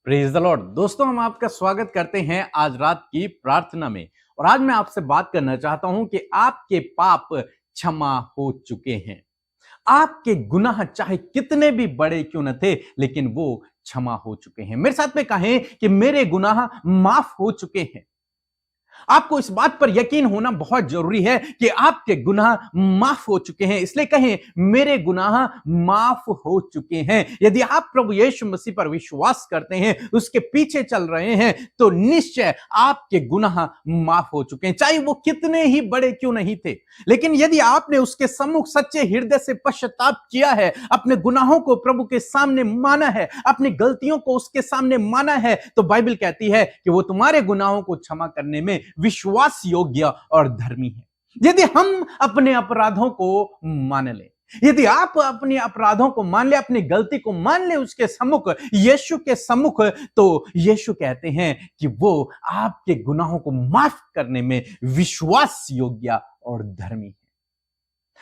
Praise the Lord. दोस्तों, हम आपका स्वागत करते हैं आज रात की प्रार्थना में। और आज मैं आपसे बात करना चाहता हूं कि आपके पाप क्षमा हो चुके हैं। आपके गुनाह चाहे कितने भी बड़े क्यों न थे, लेकिन वो क्षमा हो चुके हैं। मेरे साथ में कहें कि मेरे गुनाह माफ हो चुके हैं। आपको इस बात पर यकीन होना बहुत जरूरी है कि आपके गुनाह माफ हो चुके हैं। इसलिए कहें, मेरे गुनाह माफ हो चुके हैं। यदि आप प्रभु यीशु मसीह पर विश्वास करते हैं, उसके पीछे चल रहे हैं, तो निश्चय आपके गुनाह माफ हो चुके हैं, चाहे वो कितने ही बड़े क्यों नहीं थे। लेकिन यदि आपने उसके सम्मुख सच्चे हृदय से पश्चाताप किया है, अपने गुनाहों को प्रभु के सामने माना है, अपनी गलतियों को उसके सामने माना है, तो बाइबल कहती है कि वो तुम्हारे गुनाहों को क्षमा करने में विश्वास योग्य और धर्मी है। यदि हम अपने अपराधों को मान ले, यदि आप अपने अपराधों को मान ले, अपनी गलती को मान ले उसके सम्मुख, यीशु के सम्मुख, तो यीशु कहते हैं कि वो आपके गुनाहों को माफ करने में विश्वास योग्य और धर्मी है।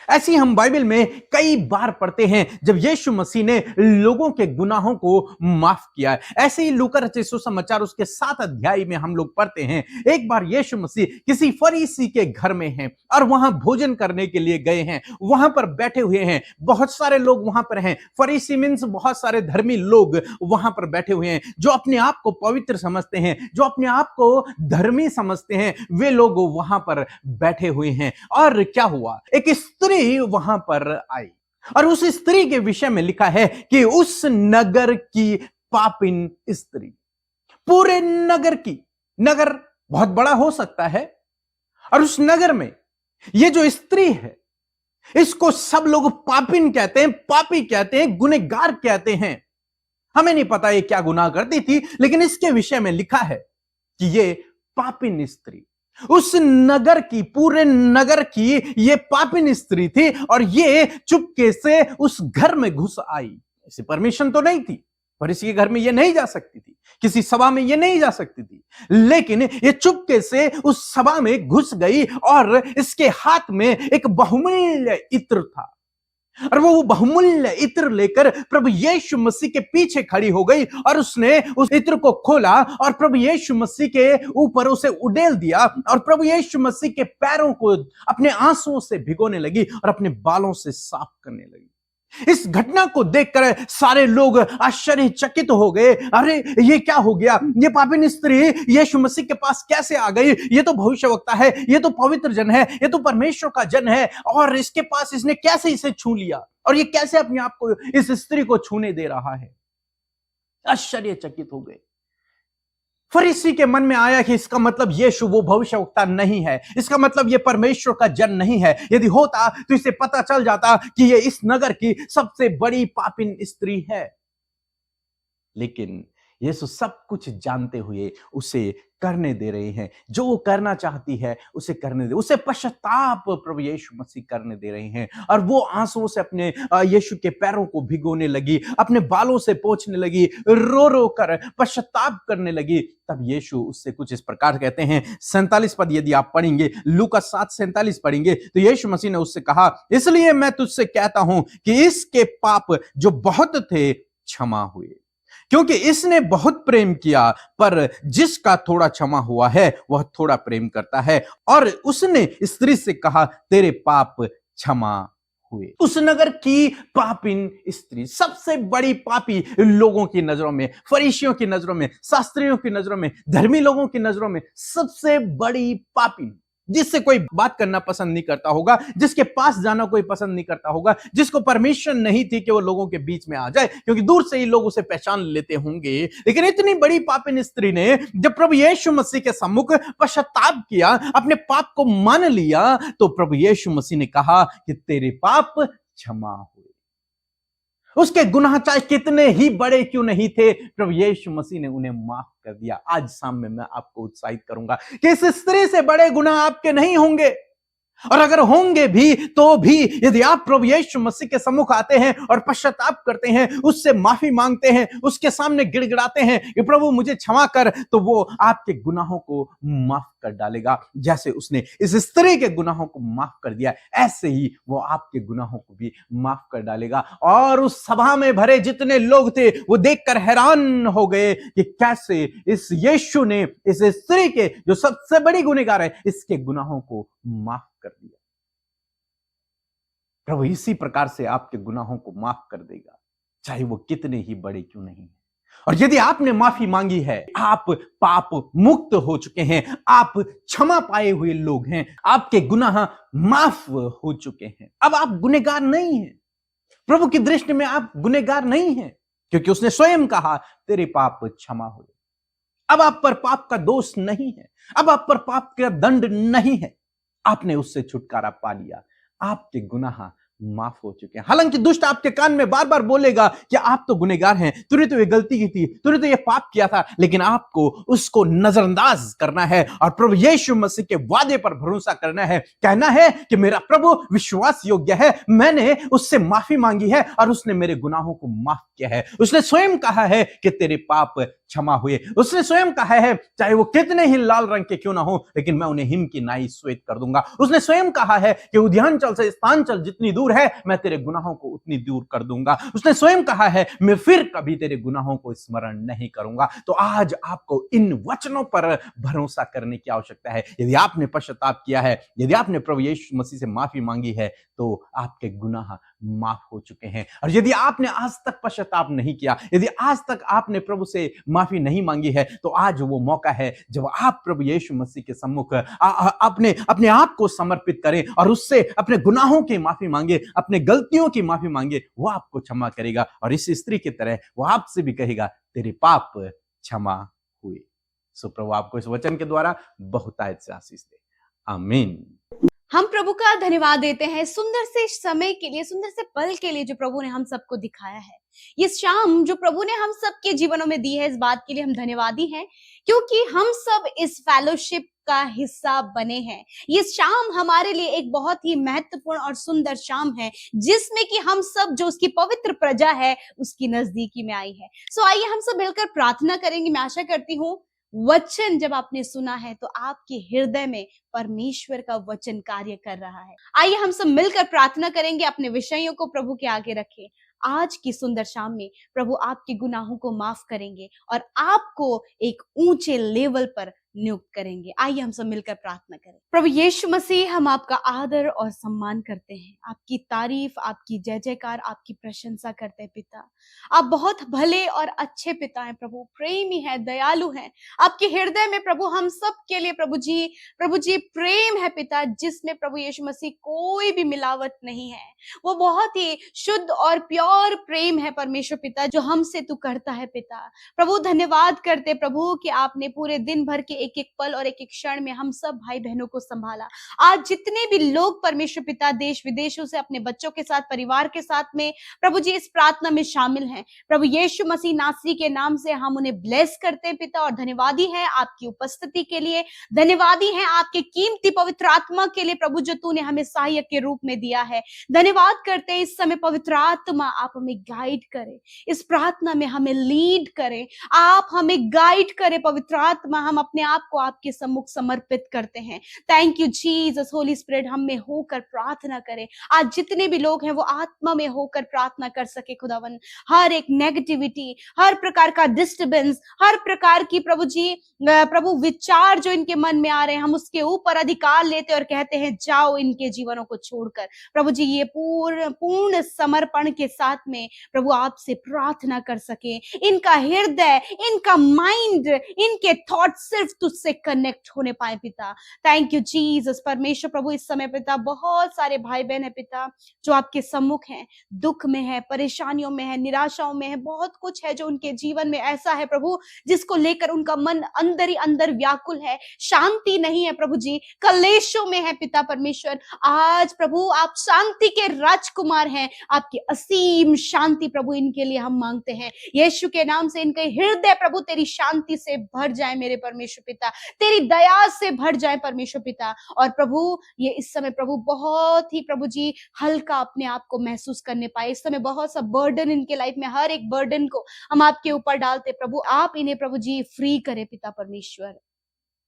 ऐसी हम बाइबल में कई बार पढ़ते हैं जब यीशु मसीह ने लोगों के गुनाहों को माफ किया है। ऐसे ही लूका रचित सुसमाचार उसके 7 अध्याय में हम लोग पढ़ते हैं, एक बार यीशु मसीह किसी फरीसी के घर में हैं और वहां भोजन करने के लिए गए हैं। वहां पर बैठे हुए हैं, बहुत सारे लोग वहां पर हैं। फरीसी मीन्स बहुत सारे धर्मी लोग वहां पर बैठे हुए हैं, जो अपने आप को पवित्र समझते हैं, जो अपने आप को धर्मी समझते हैं, वे लोग वहां पर बैठे हुए हैं। और क्या हुआ, एक स्त्री वहां पर आई और उस स्त्री के विषय में लिखा है कि उस नगर की पापिन स्त्री, पूरे नगर की, नगर बहुत बड़ा हो सकता है, और उस नगर में ये जो स्त्री है, इसको सब लोग पापिन कहते हैं, पापी कहते हैं, गुनहगार कहते हैं। हमें नहीं पता ये क्या गुनाह करती थी, लेकिन इसके विषय में लिखा है कि ये पापिन स्त्री, उस नगर की, पूरे नगर की ये पापिन स्त्री थी, और ये चुपके से उस घर में घुस आई। ऐसी परमिशन तो नहीं थी, फरीसी के घर में ये नहीं जा सकती थी, किसी सभा में ये नहीं जा सकती थी, लेकिन ये चुपके से उस सभा में घुस गई और इसके हाथ में एक बहुमूल्य इत्र था। और वो बहुमूल्य इत्र लेकर प्रभु यीशु मसीह के पीछे खड़ी हो गई और उसने उस इत्र को खोला और प्रभु यीशु मसीह के ऊपर उसे उड़ेल दिया और प्रभु यीशु मसीह के पैरों को अपने आंसुओं से भिगोने लगी और अपने बालों से साफ करने लगी। इस घटना को देखकर सारे लोग आश्चर्यचकित हो गए। अरे ये क्या हो गया, ये पापिन स्त्री यीशु मसीह के पास कैसे आ गई? ये तो भविष्यवक्ता है, ये तो पवित्र जन है, ये तो परमेश्वर का जन है, और इसके पास इसने कैसे इसे छू लिया, और ये कैसे अपने आप को इस स्त्री को छूने दे रहा है? आश्चर्यचकित हो गए। फरीसी के मन में आया कि इसका मतलब यीशु वो भविष्यवक्ता नहीं है, इसका मतलब ये परमेश्वर का जन नहीं है। यदि होता तो इसे पता चल जाता कि ये इस नगर की सबसे बड़ी पापिन स्त्री है। लेकिन यीशु सब कुछ जानते हुए उसे करने दे रहे हैं, जो वो करना चाहती है उसे करने दे, उसे पश्चाताप प्रभु यीशु मसीह करने दे रहे हैं। और वो आंसुओं से अपने यीशु के पैरों को भिगोने लगी, अपने बालों से पोंछने लगी, रो रो कर पश्चाताप करने लगी। तब यीशु उससे कुछ इस प्रकार कहते हैं, 47 पद यदि आप पढ़ेंगे, लूका 7:47 पढ़ेंगे, तो यीशु मसीह ने उससे कहा, इसलिए मैं तुझसे कहता हूं कि इसके पाप जो बहुत थे क्षमा हुए, क्योंकि इसने बहुत प्रेम किया। पर जिसका थोड़ा क्षमा हुआ है वह थोड़ा प्रेम करता है। और उसने स्त्री से कहा, तेरे पाप क्षमा हुए। उस नगर की पापिन स्त्री, सबसे बड़ी पापी लोगों की नजरों में, फरीसियों की नजरों में, शास्त्रियों की नजरों में, धर्मी लोगों की नजरों में सबसे बड़ी पापी, जिससे कोई बात करना पसंद नहीं करता होगा, जिसके पास जाना कोई पसंद नहीं करता होगा, जिसको परमिशन नहीं थी कि वो लोगों के बीच में आ जाए, क्योंकि दूर से ही लोग उसे पहचान लेते होंगे। लेकिन इतनी बड़ी पापिन स्त्री ने जब प्रभु यीशु मसीह के सम्मुख पश्चाताप किया, अपने पाप को मान लिया, तो प्रभु यीशु मसीह ने कहा कि तेरे पाप क्षमा हुए। उसके गुनाह चाहे कितने ही बड़े क्यों नहीं थे, प्रभु यीशु मसीह ने उन्हें माफ कर दिया। आज शाम में मैं आपको उत्साहित करूंगा कि इस स्त्री से बड़े गुनाह आपके नहीं होंगे। और अगर होंगे भी तो भी यदि आप प्रभु यीशु मसीह के सम्मुख आते हैं और पश्चाताप करते हैं, उससे माफी मांगते हैं, उसके सामने गिड़गिड़ाते हैं कि प्रभु मुझे क्षमा कर, तो वो आपके गुनाहों को माफ कर डालेगा। जैसे उसने इस स्त्री के गुनाहों को माफ कर दिया, ऐसे ही वो आपके गुनाहों को भी माफ कर डालेगा। और उस सभा में भरे जितने लोग थे वो देखकर हैरान हो गए कि कैसे इस यीशु ने इस स्त्री के, जो सबसे बड़ी गुनहगार है, इसके गुनाहों को माफ कर दिया। प्रभु इसी प्रकार से आपके गुनाहों को माफ कर देगा, चाहे वो कितने ही बड़े क्यों नहीं। और यदि आपने माफी मांगी है, आप पाप मुक्त हो चुके हैं, आप क्षमा पाए हुए लोग हैं, आपके गुनाह माफ हो चुके हैं। अब आप गुनहगार नहीं हैं, प्रभु की दृष्टि में आप गुनहगार नहीं हैं, क्योंकि उसने स्वयं कहा तेरे पाप क्षमा हुए। अब आप पर पाप का दोष नहीं है, अब आप पर पाप का दंड नहीं है, आपने उससे छुटकारा पा लिया, आपके गुनाह माफ हो चुके हैं। हालांकि दुष्ट आपके कान में बार बार बोलेगा कि आप तो गुनहगार हैं, तूने तो ये गलती की थी, तूने तो ये पाप किया था, लेकिन आपको उसको नजरअंदाज करना है और प्रभु यीशु मसीह के वादे पर भरोसा करना है। कहना है कि मेरा प्रभु विश्वास योग्य है, मैंने उससे माफी मांगी है और उसने मेरे गुनाहों को माफ किया है। उसने स्वयं कहा है कि तेरे पाप क्षमा हुए। उसने स्वयं कहा है चाहे वो कितने ही लाल रंग के क्यों ना हो, लेकिन मैं उन्हें हिम की नाई श्वेत कर दूंगा। उसने स्वयं कहा है कि उद्यानचल से स्थानचल जितनी दूर है, मैं तेरे गुनाहों को उतनी दूर कर दूंगा। उसने स्वयं कहा है मैं फिर कभी तेरे गुनाहों को स्मरण नहीं करूंगा। तो आज आपको इन वचनों पर भरोसा करने की आवश्यकता है। यदि आपने पश्चाताप किया है, यदि आपने प्रभु यीशु मसीह से माफी मांगी है, तो आपके गुनाह माफ हो चुके हैं। और यदि आपने आज तक पश्चाताप नहीं किया, यदि आज तक आपने प्रभु से माफी नहीं मांगी है, तो आज वो मौका है जब आप प्रभु यीशु मसीह के सम्मुख अपने आप को समर्पित करें और उससे अपने गुनाहों की माफी मांगे, अपने गलतियों की माफी मांगे। वो आपको क्षमा करेगा और इस स्त्री की तरह वो आपसे भी कहेगा तेरे पाप क्षमा हुए। सो प्रभु आपको इस वचन के द्वारा बहुतायत से आशीष दे। आमीन। हम प्रभु का धन्यवाद देते हैं सुंदर से समय के लिए, सुंदर से पल के लिए जो प्रभु ने हम सबको दिखाया है। ये शाम जो प्रभु ने हम सबके जीवनों में दी है, इस बात के लिए हम धन्यवादी हैं, क्योंकि हम सब इस फेलोशिप का हिस्सा बने हैं। ये शाम हमारे लिए एक बहुत ही महत्वपूर्ण और सुंदर शाम है, जिसमें कि हम सब जो उसकी पवित्र प्रजा है उसकी नजदीकी में आई है। सो आइए हम सब मिलकर प्रार्थना करेंगे। मैं आशा करती हूँ वचन जब आपने सुना है तो आपके हृदय में परमेश्वर का वचन कार्य कर रहा है। आइए हम सब मिलकर प्रार्थना करेंगे, अपने विषयों को प्रभु के आगे रखें। आज की सुंदर शाम में प्रभु आपके गुनाहों को माफ करेंगे और आपको एक ऊंचे लेवल पर नियुक्त करेंगे। आइए हम सब मिलकर प्रार्थना करें। प्रभु यीशु मसीह, हम आपका आदर और सम्मान करते हैं, आपकी तारीफ, आपकी जय जयकार, आपकी प्रशंसा करते हैं। पिता, आप बहुत भले और अच्छे पिता हैं प्रभु, प्रेमी हैं, दयालु हैं। आपके हृदय में प्रभु हम सब के लिए प्रभु जी प्रेम है पिता, जिसमें प्रभु यीशु मसीह कोई भी मिलावट नहीं है। वो बहुत ही शुद्ध और प्योर प्रेम है परमेश्वर पिता, जो हमसे तू करता है पिता। प्रभु धन्यवाद करते प्रभु कि आपने पूरे दिन भर के एक एक पल और एक एक क्षण में हम सब भाई बहनों को संभाला। आज जितने भी लोग परमेश्वर पिता देश विदेशों से अपने बच्चों के साथ, परिवार के साथ में प्रभु जी इस प्रार्थना में शामिल हैं, प्रभु यीशु मसीह नासरी के नाम से हम उन्हें ब्लेस करते हैं पिता। और धन्यवादी है आपकी उपस्थिति के लिए, धन्यवादी है आपके कीमती पवित्र आत्मा के लिए प्रभु, जो तूने हमें सहायक के रूप में दिया है। धन्यवाद करते हैं इस समय पवित्र आत्मा आप हमें गाइड करें, इस प्रार्थना में हमें लीड करें, आप हमें गाइड करें पवित्र आत्मा। हम अपने आप को आपके सम्मुख समर्पित करते हैं। Thank you Jesus. Holi spirit हम में होकर प्रार्थना करें। आज जितने भी लोग हैं वो आत्मा में होकर प्रार्थना कर सके खुदावन। हर एक नेगेटिविटी, हर प्रकार का डिस्टर्बेंस, हर प्रकार की प्रभु जी प्रभु विचार जो इनके मन में आ रहे हैं, हम उसके ऊपर अधिकार लेते और कहते हैं जाओ इनके जीवनों को छोड़कर। प्रभु जी ये पूर्ण समर्पण के साथ में प्रभु आपसे प्रार्थना कर सके। इनका हृदय, इनका माइंड, इनके थॉट सिर्फ तुझसे कनेक्ट होने पाए पिता। Thank you Jesus. परमेश्वर प्रभु इस समय पिता बहुत सारे भाई बहन है पिता, जो आपके सम्मुख हैं, दुख में है, परेशानियों में है, निराशाओं में है, बहुत कुछ है जो उनके जीवन में ऐसा है प्रभु जिसको लेकर उनका मन अंदर ही अंदर व्याकुल है, शांति नहीं है प्रभु जी, कलेशों में है पिता परमेश्वर। आज प्रभु आप शांति के राजकुमार हैं, आपकी असीम शांति प्रभु इनके लिए हम मांगते हैं। यीशु के नाम से इनके हृदय प्रभु तेरी शांति से भर जाए मेरे परमेश्वर पिता, तेरी दया से भर जाए परमेश्वर पिता। और प्रभु ये इस समय प्रभु बहुत ही प्रभु जी हल्का अपने आप को महसूस करने पाए। इस समय बहुत सा बर्डन इनके लाइफ में, हर एक बर्डन को हम आपके ऊपर डालते प्रभु, आप इन्हें प्रभु जी फ्री करे पिता परमेश्वर।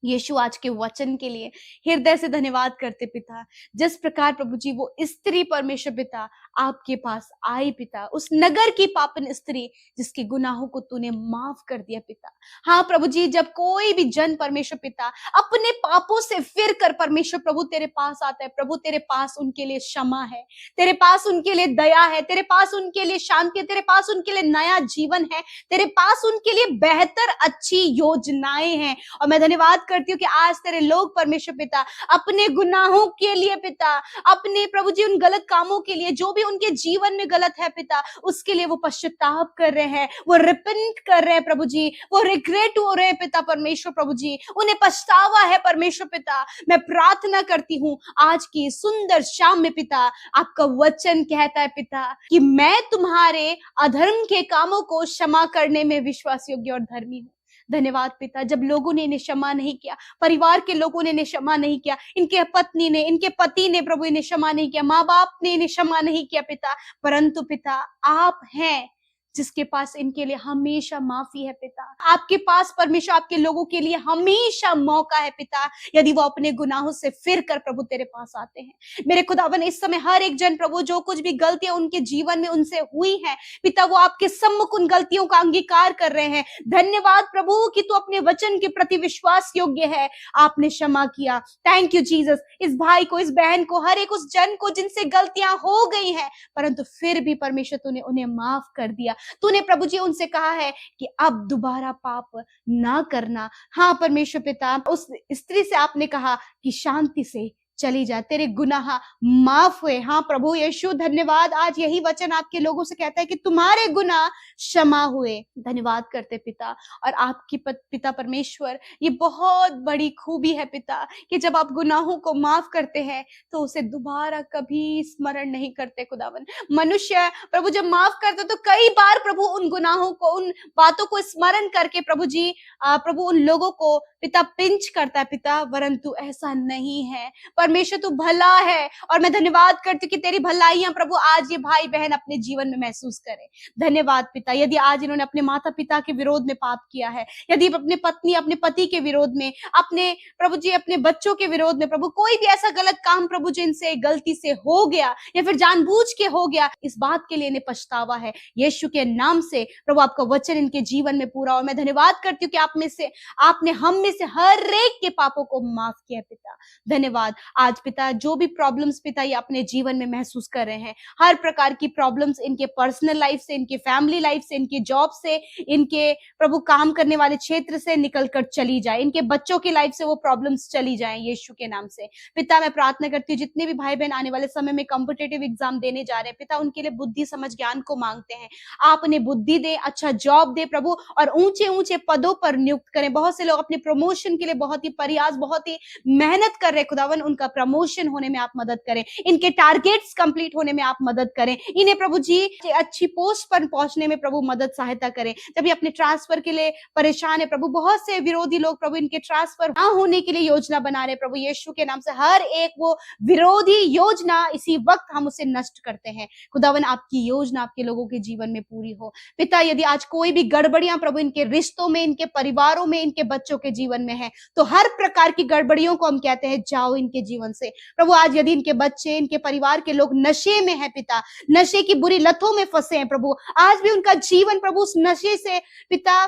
यीशु आज के वचन के लिए हृदय से धन्यवाद करते पिता। जिस प्रकार प्रभु जी वो स्त्री परमेश्वर पिता आपके पास आई पिता, उस नगर की पापन स्त्री जिसके गुनाहों को तूने माफ कर दिया पिता। हाँ प्रभु जी, जब कोई भी जन परमेश्वर पिता अपने पापों से फिर कर परमेश्वर प्रभु तेरे पास आता है, प्रभु तेरे पास उनके लिए क्षमा है, तेरे पास उनके लिए दया है, तेरे पास उनके लिए शांति है, तेरे पास उनके लिए नया जीवन है, तेरे पास उनके लिए बेहतर अच्छी योजनाएं हैं। और मैं धन्यवाद करती हूँ कि आज तेरे लोग परमेश्वर पिता अपने गुनाहों के लिए पिता, अपने प्रभु जी उन गलत कामों के लिए जो भी उनके जीवन में गलत है पिता, उसके लिए वो पश्चाताप कर रहे हैं, वो रिपेंट कर रहे हैं प्रभु जी, वो रिग्रेट हो रहे हैं पिता परमेश्वर प्रभु जी, उन्हें पछतावा है परमेश्वर पिता। मैं प्रार्थना करती हूँ आज की सुंदर शाम में पिता, आपका वचन कहता है पिता कि मैं तुम्हारे अधर्म के कामों को क्षमा करने में विश्वास योग्य और धर्मी हूँ। धन्यवाद पिता, जब लोगों ने इन्हें क्षमा नहीं किया, परिवार के लोगों ने इन्हें क्षमा नहीं किया, इनके पत्नी ने, इनके पति ने प्रभु इन्हें क्षमा नहीं किया, माँ बाप ने इन्हें क्षमा नहीं किया पिता, परंतु पिता आप हैं जिसके पास इनके लिए हमेशा माफी है पिता। आपके पास परमेश्वर आपके लोगों के लिए हमेशा मौका है पिता, यदि वो अपने गुनाहों से फिर कर प्रभु तेरे पास आते हैं। मेरे खुदावन इस समय हर एक जन प्रभु जो कुछ भी गलतियां उनके जीवन में उनसे हुई हैं पिता, वो आपके सम्मुख उन गलतियों का अंगीकार कर रहे हैं। धन्यवाद प्रभु कि तू अपने वचन के प्रति विश्वास योग्य है, आपने क्षमा किया। Thank you Jesus. इस भाई को, इस बहन को, हर एक उस जन को जिनसे गलतियां हो गई हैं, परंतु फिर भी परमेश्वर तूने उन्हें माफ कर दिया। तूने प्रभु जी उनसे कहा है कि अब दोबारा पाप ना करना। हाँ परमेश्वर पिता, उस स्त्री से आपने कहा कि शांति से चली जा, तेरे गुनाह माफ हुए। हाँ प्रभु यीशु धन्यवाद, आज यही वचन आपके लोगों से कहता है कि तुम्हारे गुनाह क्षमा हुए। धन्यवाद करते पिता। और आपकी पिता परमेश्वर, ये बहुत बड़ी खूबी है पिता कि जब आप गुनाहों को माफ करते हैं तो उसे दोबारा कभी स्मरण नहीं करते खुदावन। मनुष्य प्रभु जब माफ करते तो कई बार प्रभु उन गुनाहों को, उन बातों को स्मरण करके प्रभु जी प्रभु उन लोगों को पिता पिंच करता है पिता, परंतु ऐसा नहीं है। परमेश्वर तू भला है और मैं धन्यवाद करती हूँ कि तेरी भलाइयां प्रभु आज ये भाई बहन अपने जीवन में महसूस करें। धन्यवाद पिता। यदि आज इन्होंने अपने माता पिता के विरोध में पाप किया है, यदि अपने पत्नी अपने पति के विरोध में, अपने प्रभु जी अपने बच्चों के विरोध में प्रभु कोई भी ऐसा गलत काम प्रभु जी इनसे गलती से हो गया या फिर जानबूझ के हो गया, इस बात के लिए इन्हें पछतावा है। यीशु के नाम से प्रभु आपका वचन इनके जीवन में पूरा और मैं धन्यवाद करती हूँ कि आप में से, आपने हम में से हर एक के पापों को माफ किया पिता। धन्यवाद। आज पिता जो भी प्रॉब्लम्स पिता ये अपने जीवन में महसूस कर रहे हैं, हर प्रकार की प्रॉब्लम्स इनके पर्सनल लाइफ से, इनके फैमिली लाइफ से, इनके जॉब से, इनके प्रभु काम करने वाले क्षेत्र से निकल कर चली जाए, इनके बच्चों की लाइफ से वो प्रॉब्लम्स चली जाएं यीशु के नाम से। पिता मैं प्रार्थना करती हूँ जितने भी भाई बहन आने वाले समय में कॉम्पिटिटिव एग्जाम देने जा रहे हैं पिता, उनके लिए बुद्धि समझ ज्ञान को मांगते हैं। आप उन्हें बुद्धि दे, अच्छा जॉब दे प्रभु और ऊंचे ऊंचे पदों पर नियुक्त करें। बहुत से लोग अपने प्रमोशन के लिए बहुत ही प्रयास, बहुत ही मेहनत कर रहे खुदावन, उनका प्रमोशन होने में आप मदद करें, इनके टारगेट्स कंप्लीट होने में आप मदद करें, इन्हें प्रभु जी अच्छी पोस्ट पर पहुंचने में प्रभु मदद सहायता करें। जब ये अपने ट्रांसफर के लिए परेशान है प्रभु, बहुत से विरोधी लोग प्रभु इनके ट्रांसफर ना होने के लिए योजना बना रहे प्रभु, यीशु के नाम से हर एक वो विरोधी योजना इसी वक्त हम उसे नष्ट करते हैं। खुदावन आपकी योजना आपके लोगों के जीवन में पूरी हो पिता। यदि आज कोई भी गड़बड़ियां प्रभु इनके रिश्तों में, इनके परिवारों में, इनके बच्चों के जीवन में है, तो हर प्रकार की गड़बड़ियों को हम कहते हैं जाओ इनके जीवन से प्रभु। आज यदि इनके बच्चे, इनके परिवार के लोग नशे में है पिता, नशे की बुरी लतों में फंसे हैं प्रभु, आज भी उनका जीवन प्रभु उस नशे से पिता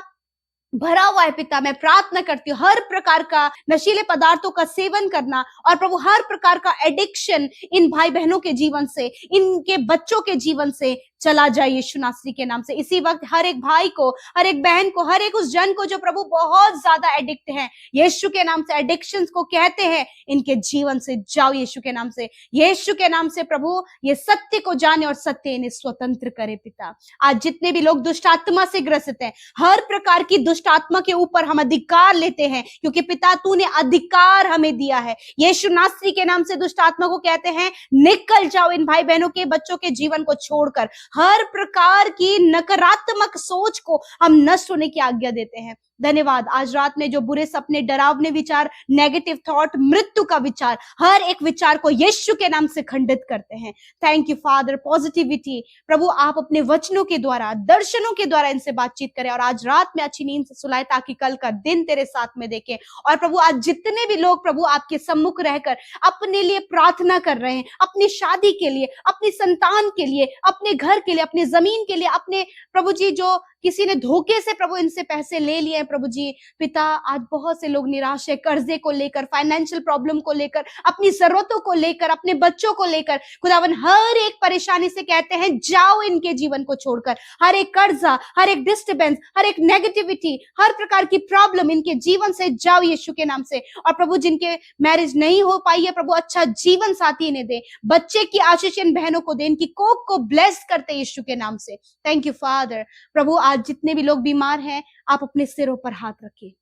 भरा हुआ है पिता, मैं प्रार्थना करती हूँ हर प्रकार का नशीले पदार्थों का सेवन करना और प्रभु हर प्रकार का एडिक्शन इन भाई बहनों के जीवन से, इनके बच्चों के जीवन से चला जाए यीशु नासरी के नाम से। इसी वक्त हर एक भाई को, हर एक बहन को, हर एक उस जन को जो प्रभु बहुत ज्यादा एडिक्ट है, यीशु के नाम से एडिक्शंस को कहते हैं, इनके जीवन से जाओ यीशु के नाम से। यीशु के नाम से प्रभु ये सत्य को जाने और सत्य इन्हें स्वतंत्र करे पिता। आज जितने भी लोग दुष्ट आत्मा से ग्रसित हैं, हर प्रकार की दुष्ट आत्मा के ऊपर हम अधिकार लेते हैं, क्योंकि पिता तूने अधिकार हमें दिया है। यीशु नासरी के नाम से दुष्ट आत्मा को कहते हैं निकल जाओ इन भाई बहनों के, बच्चों के जीवन को छोड़कर। हर प्रकार की नकारात्मक सोच को हम नष्ट होने की आज्ञा देते हैं। धन्यवाद, आज रात में जो बुरे सपने, डरावने विचार, नेगेटिव थॉट, मृत्यु का विचार, हर एक विचार को यीशु के नाम से खंडित करते हैं। थैंक यू फादर, पॉजिटिविटी प्रभु आप अपने वचनों के द्वारा, दर्शनों के द्वारा इनसे बातचीत करें और आज रात में अच्छी नींद से सुलाए ताकि कल का दिन तेरे साथ में देखें। और प्रभु आज जितने भी लोग प्रभु आपके सम्मुख रहकर अपने लिए प्रार्थना कर रहे हैं, अपनी शादी के लिए, अपनी संतान के लिए, अपने घर के लिए, अपनी जमीन के लिए, अपने प्रभु जी जो किसी ने धोखे से प्रभु इनसे पैसे ले लिए हैं प्रभु जी, पिता आज बहुत से लोग निराश है, कर्जे को लेकर, फाइनेंशियल प्रॉब्लम को लेकर, अपनी जरूरतों को लेकर, अपने बच्चों को लेकर, खुदावन हर एक परेशानी से कहते हैं जाओ इनके जीवन को छोड़कर। हर एक कर्जा, हर एक डिस्टर्बेंस, हर एक नेगेटिविटी, हर प्रकार की प्रॉब्लम इनके जीवन से जाओ यीशु के नाम से। और प्रभु जिनके मैरिज नहीं हो पाई है प्रभु अच्छा जीवन साथी इन्हें दे, बच्चे की आशीष इन बहनों को दे, इनकी कोख को ब्लेस करते यीशु के नाम से। Thank you father. प्रभु आज जितने भी लोग बीमार हैं आप अपने सिरों पर हाथ रखिए।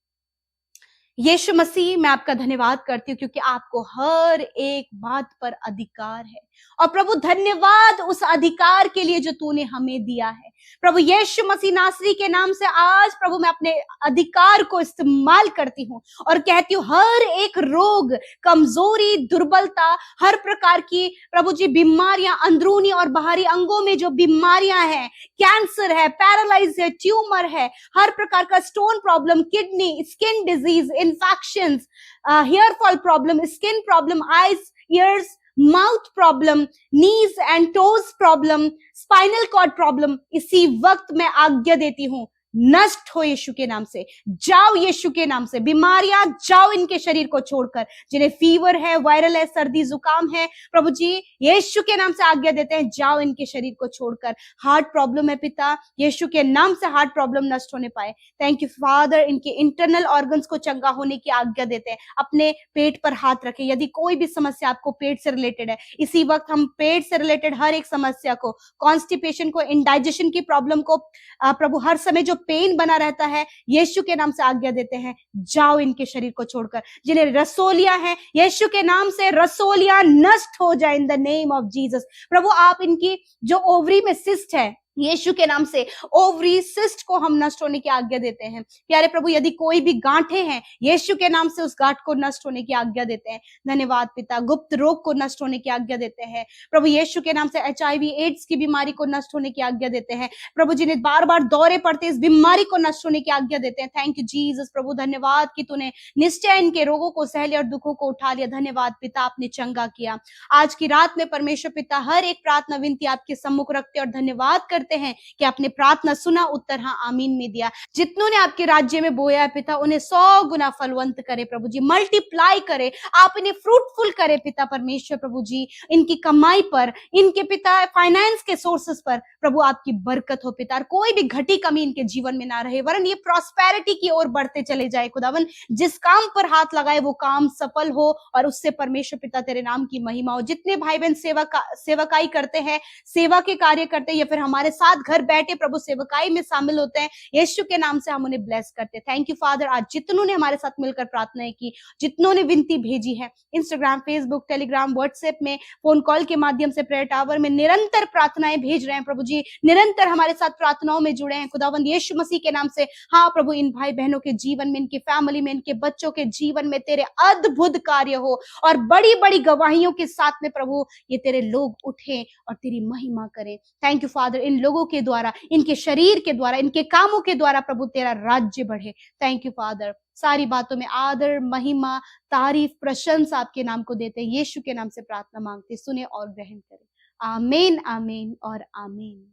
यीशु मसीह मैं आपका धन्यवाद करती हूँ क्योंकि आपको हर एक बात पर अधिकार है। और प्रभु धन्यवाद उस अधिकार के लिए जो तूने हमें दिया है। प्रभु यीशु मसीह नासरी के नाम से आज प्रभु मैं अपने अधिकार को इस्तेमाल करती हूँ और कहती हूँ हर एक रोग, कमजोरी, दुर्बलता, हर प्रकार की प्रभु जी बीमारियां, अंदरूनी और बाहरी अंगों में जो बीमारियां हैं, कैंसर है, पैरालाइज है, ट्यूमर है, हर प्रकार का stone problem, kidney, skin disease, infections, hair fall problem, skin problem, eyes, ears, mouth problem, knees and toes problem, spinal cord problem, इसी वक्त मैं आज्ञा देती हूं नष्ट हो यीशु के नाम से। जाओ यीशु के नाम से, बीमारियां जाओ इनके शरीर को छोड़कर। जिन्हें फीवर है, वायरल है, सर्दी जुकाम है, प्रभु जी यीशु के नाम से आज्ञा देते हैं जाओ इनके शरीर को छोड़कर। हार्ट प्रॉब्लम है पिता, यीशु के नाम से हार्ट प्रॉब्लम नष्ट होने पाए। थैंक यू फादर, इनके इंटरनल ऑर्गन्स को चंगा होने की आज्ञा देते हैं। अपने पेट पर हाथ रखें। यदि कोई भी समस्या आपको पेट से रिलेटेड है, इसी वक्त हम पेट से रिलेटेड हर एक समस्या को, कॉन्स्टिपेशन को, इंडाइजेशन की प्रॉब्लम को, प्रभु हर समय जो पेन बना रहता है, यीशु के नाम से आज्ञा देते हैं जाओ इनके शरीर को छोड़कर। जिन्हें रसोलियां हैं, यीशु के नाम से रसोलियां नष्ट हो जाए in the name of Jesus. प्रभु आप इनकी जो ओवरी में सिस्ट है, यीशु के नाम से ओवरी सिस्ट को हम नष्ट होने की आज्ञा देते हैं। प्यारे प्रभु यदि कोई भी गांठें हैं, यीशु के नाम से उस गांठ को नष्ट होने की आज्ञा देते हैं। धन्यवाद पिता, गुप्त रोग को नष्ट होने की आज्ञा देते हैं। प्रभु यीशु के नाम से HIV एड्स की बीमारी को नष्ट होने की आज्ञा देते हैं। प्रभु जिन्हें बार बार दौरे पड़ते इस बीमारी को नष्ट होने की आज्ञा देते हैं। Thank you Jesus. प्रभु धन्यवाद कि तूने निश्चय इनके रोगों को सह लिया और दुखों को उठा लिया। धन्यवाद पिता, आपने चंगा किया। आज की रात में परमेश्वर पिता हर एक प्रार्थना विनती आपके सम्मुख रखते और धन्यवाद करते हैं कि आपने प्रार्थना सुना, उत्तर हाँ आमीन में दिया। जितनों ने आपके राज्य में बोया है पिता, उन्हें 100 गुना फलवंत करे प्रभु जी, मल्टीप्लाई करे, आप इन्हें फ्रूटफुल करे पिता परमेश्वर। प्रभु जी इनकी कमाई पर, इनके पिता फाइनेंस के सोर्सेस पर प्रभु आपकी बरकत हो पिता, और कोई भी घटी कमी इनके जीवन में ना रहे, वरन ये प्रॉस्पेरिटी की ओर बढ़ते चले जाए खुदावन। जिस काम पर हाथ लगाए वो काम सफल हो और उससे परमेश्वर पिता तेरे नाम की महिमा हो। जितने भाई बहन सेवकाई करते हैं, सेवा के कार्य करते हैं, या फिर हमारे साथ घर बैठे प्रभु सेवकाई में शामिल होते हैं, यीशु के नाम से हम उन्हें ब्लेस करते हैं। Thank you father. आज जितनों ने हमारे साथ मिलकर प्रार्थनाएं की, जितनों ने विनती भेजी है, इंस्टाग्राम, फेसबुक, टेलीग्राम, व्हाट्सएप में, फोन कॉल के माध्यम से, प्रेयर टावर में निरंतर प्रार्थनाएं भेज रहे हैं प्रभु जी, निरंतर हमारे साथ प्रार्थनाओं में जुड़े हैं खुदावंद यीशु मसीह के नाम से। हाँ प्रभु, इन भाई बहनों के जीवन में, इनकी फैमिली में, इनके बच्चों के जीवन में तेरे अद्भुत कार्य हो और बड़ी बड़ी गवाहियों के साथ में प्रभु ये तेरे लोग उठे और तेरी महिमा करें। थैंक यू फादर, इन लोगों के द्वारा, इनके शरीर के द्वारा, इनके कामों के द्वारा प्रभु तेरा राज्य बढ़े। Thank you father. सारी बातों में आदर, महिमा, तारीफ, प्रशंसा आपके नाम को देते हैं। यीशु के नाम से प्रार्थना मांगते, सुने और ग्रहण करें। आमीन, आमीन और आमीन।